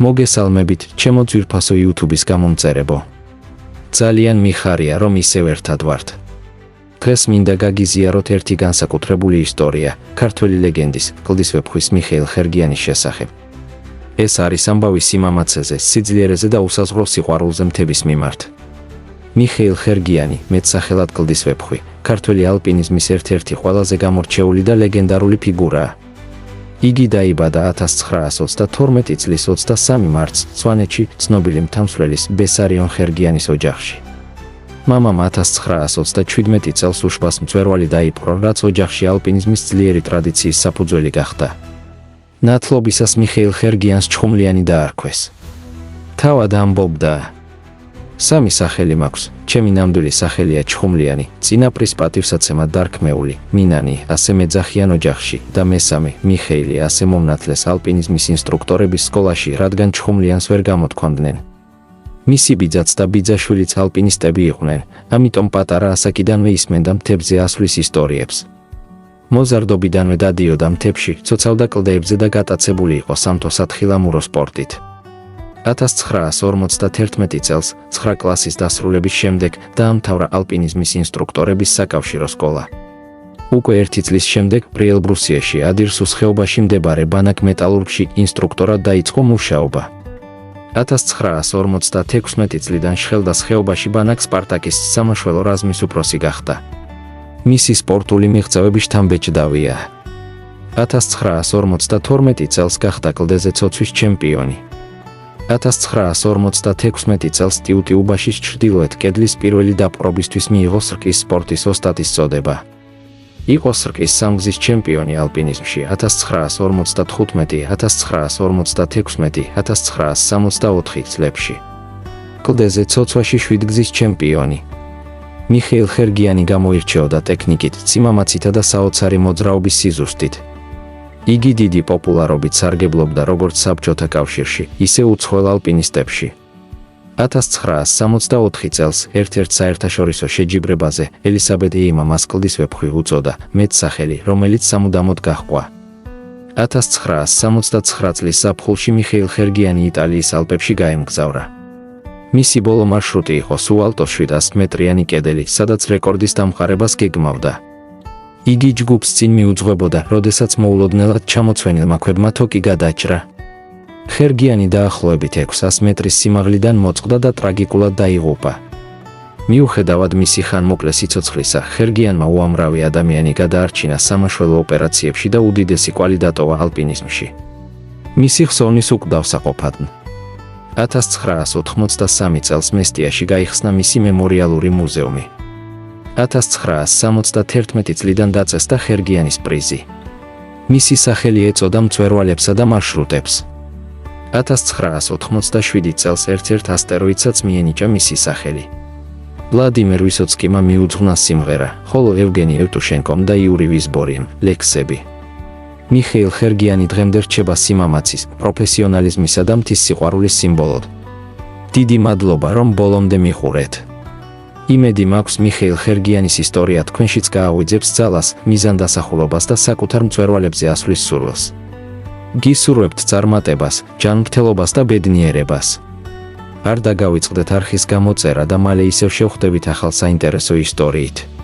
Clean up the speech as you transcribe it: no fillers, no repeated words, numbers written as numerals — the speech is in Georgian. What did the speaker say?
მოგესალმებით, ჩემო ძვირფასო YouTube-ის გამომწერებო. ძალიან მიხარია, რომ ისევ ერთად ვართ. დღეს მინდა გაგიზიაროთ ერთი განსაკუთრებული ისტორია, ქართველი ლეგენდის, კლდისვეფხვის მიხეილ ხერგიანის შესახებ. ეს არის ამბავი სიმამაცეზე, სიძლიერეზე და უსაზღვრო სიყვარულზე მთების მიმართ. მიხეილ ხერგიანი, მეტსახელად კლდისვეფხვი, ქართველი ალპინიზმის ერთ-ერთი ყველაზე გამორჩეული და ლეგენდარული ფიგურაა. იგი დაიბადა 1932 წლის 23 მარტს სვანეთში, ცნობილი მთამსვლელის ბესარიონ ხერგიანის ოჯახში. მამამ 1937 წელს უშბას მწვერვალი დაიპყრო, რაც ოჯახში ალპინიზმის ძლიერი ტრადიციის საფუძველი გახდა. ნათლობისას მიხეილ ხერგიანს ჩხუმლიანი დაარქვეს. თავად ამბობდა: სამი სახელი მაქვს, ჩემი ნამდვილი სახელია ჩხუმლიანი, წინაპრის პატივსაცემად დარქმეული, მინანი, ასე მეძახიან ოჯახში და მესამე, მიხეილი, ასე მომნათლეს ალპინიზმის ინსტრუქტორების სკოლაში, რადგან ჩხუმლიანს ვერ გამოთქვამდნენ. მისი ბიძაც და ბიძაშვილიც ალპინისტები იყვნენ, ამიტომ პატარა ასაკიდანვე ისმენდა მთებზე ასვლის ისტორიებს. მოზარდობიდანვე დადიოდა მთებში, ცოცავდა კლდეებზე და გატაცებული იყო სამთო-სათხილამურო სპორტით. 1951 წელს 9 კლასის დასრულების შემდეგ დაამთავრა ალპინიზმის ინსტრუქტორების საკავშირო სკოლა. უკვე 1 წლის შემდეგ პრიელბრუსიაში, ადირსუს ხეობაში მდებარე ბანაკ მეტალურგში ინსტრუქტორად დაიწყო მუშაობა. 1956 წლიდან შხელდას ხეობაში ბანაკ სპარტაკის სამაშველო რაზმის უფროსი გახდა. მისი სპორტული მიღწევები შთამბეჭდავია. 1952 წელს გახდა კლდეზე ცოცვის ჩემპიონი. 1956 წელს ტიუტიუბაშის ჩრდილოეთ კედლის პირველი დაპყრობისთვის მიიღო სრკის სპორტის ოსტატის წოდება. იყო სრკის სამგზის ჩემპიონი ალპინიზმში 1955, 1956, 1964 წლებში. კლდეზე ცოცვაში 7 გზის ჩემპიონი. მიხეილ ხერგიანი გამოირჩეოდა ტექნიკით, სიმამაცითა და საოცარი მოძრაობის სიზუსტით. იგი დიდი პოპულარობით სარგებლობდა როგორც საბჭოთა კავშირში, ისე უცხოელ ალპინისტებში. 1964 წელს ერთ-ერთ საერთაშორისო შეჯიბრებაზე ელისაბედ ეიმა მას კლდისვეფხვი უწოდა, მეტსახელი, რომელიც სამუდამოდ გაჰყვა. 1969 წლის ზაფხულში მიხეილ ხერგიანი იტალიის ალპებში გაემგზავრა. მისი ბოლო მარშრუტი იყო სუალტოს 700 მეტრიანი კედელი, სადაც რეკორდის დამყარებას გეგმავდა. იგი ჯგუფს წინ მიუძღვებოდა, როდესაც მოულოდნელად ჩამოცვენილმა ქვებმა თოკი გადაჭრა. ხერგიანი დაახლოებით 600 მეტრის სიმაღლიდან მოწყდა და ტრაგიკულად დაიღუპა. მიუხედავად მისი ხანმოკლე სიცოცხლისა, ხერგიანმა უამრავი ადამიანი გადაარჩინა სამაშველო ოპერაციებში და უდიდესი კვალი დატოვა ალპინიზმში. მისი ხსოვნის უკვდავსაყოფად 1983 წელს მესტიაში გაიხსნა მისი მემორიალური მუზეუმი. 1971 წლიდან დაწესდა ხერგიანის პრიზი. მისი სახელი ეწოდა მწვერვალებსა და მარშრუტებს. 1987 წელს ერთ-ერთ ასტეროიდსაც მიენიჭა მისი სახელი. ვლადიმერ ვისოცკიმ მიუძღვნა სიმღერა, ხოლო ევგენი ევტუშენკომ და იური ვიზბორიმ ლექსები. მიხეილ ხერგიანი დღემდე რჩება სიმამაცის, პროფესიონალიზმისა და მთის სიყვარულის სიმბოლოდ. დიდი მადლობა, რომ ბოლომდე მიყურეთ. იმედი მაქვს მიხეილ ხერგიანის ისტორია თქვენშიც გააღვიძებს ძალას, მიზანდასახულობას და საკუთარ მწვერვალებზე ასვლის სურვილს. გისურვებთ წარმატებას, ჯანმრთელობას და ბედნიერებას. არ დაგავიწყდეთ არხის გამოწერა და მალე ისევ შევხვდებით ახალ საინტერესო ისტორიით.